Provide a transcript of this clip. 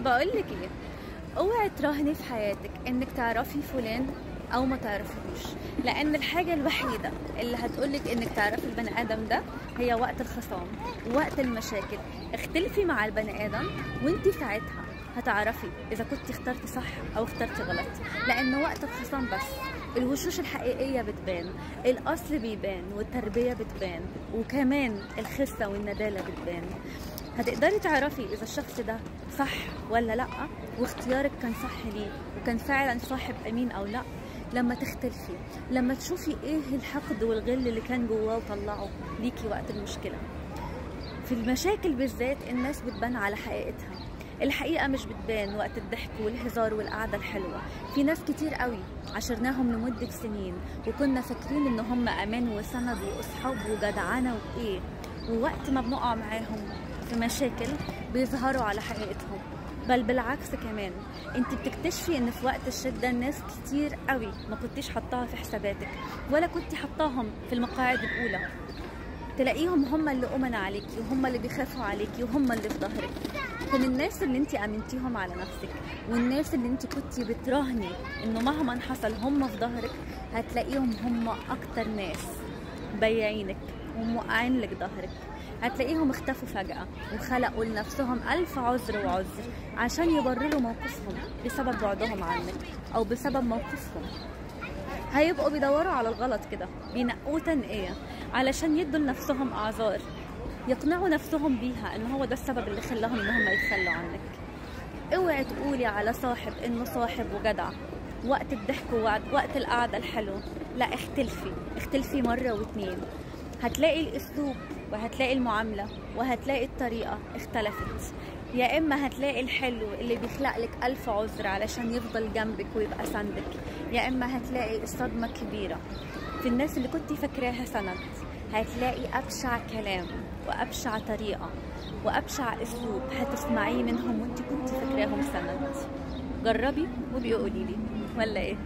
بقولك ايه، اوعي تراهني في حياتك انك تعرفي فلان او ما تعرفيهوش، لان الحاجه الوحيده اللي هتقولك انك تعرفي البني ادم ده هي وقت الخصام ووقت المشاكل. اختلفي مع البني ادم وانتي ساعتها هتعرفي اذا كنت اخترتي صح او اخترتي غلط، لان وقت الخصام بس الوشوش الحقيقيه بتبان، الاصل بيبان والتربيه بتبان وكمان الخسه والنداله بتبان. هتقدري تعرفي اذا الشخص ده صح ولا لا، واختيارك كان صح ليه وكان فعلا صاحب امين او لا، لما تختلفي، لما تشوفي ايه الحقد والغل اللي كان جواه وطلعه ليكي وقت المشكله. في المشاكل بالذات الناس بتبان على حقيقتها، الحقيقه مش بتبان وقت الضحك والهزار والقعده الحلوه. في ناس كتير قوي عاشرناهم لمده سنين وكنا فاكرين ان هم امان وسند واصحاب وجدعنه وايه، ووقت ما بنقع معاهم في مشاكل بيظهروا على حقيقتهم. بل بالعكس كمان، انت بتكتشفي ان في وقت الشده ناس كتير قوي ما كنتيش حطاها في حساباتك ولا كنتي حطاهم في المقاعد الاولى، تلاقيهم هم اللي امنا عليكي وهم اللي بيخافوا عليكي وهم اللي في ظهرك. كان الناس اللي انت امنتيهم على نفسك والناس اللي انت كنتي بتراهني انه مهما حصل هم في ظهرك، هتلاقيهم هم اكتر ناس بياعينك وموقعين لك ظهرك. هتلاقيهم اختفوا فجأة وخلقوا لنفسهم ألف عذر وعذر عشان يبرروا موقفهم بسبب بعدهم عنك أو بسبب موقفهم. هيبقوا بيدوروا على الغلط كده، بينقوه تنقية علشان يدوا لنفسهم أعذار يقنعوا نفسهم بيها إن هو ده السبب اللي خلاهم إن هم يتخلوا عنك. اوعي تقولي على صاحب إنه صاحب وجدع وقت الضحك ووقت القعدة الحلوة، لا، اختلفي مرة واتنين، هتلاقي الاسلوب وهتلاقي المعامله وهتلاقي الطريقه اختلفت. يا اما هتلاقي الحلو اللي بيخلق لك الف عذر علشان يفضل جنبك ويبقى سندك، يا اما هتلاقي الصدمه كبيره في الناس اللي كنتي فاكراها سند. هتلاقي ابشع كلام وابشع طريقه وابشع اسلوب هتسمعيه منهم وانت كنتي فاكراهم سند. جربي وبيقولي لي، ولا ايه؟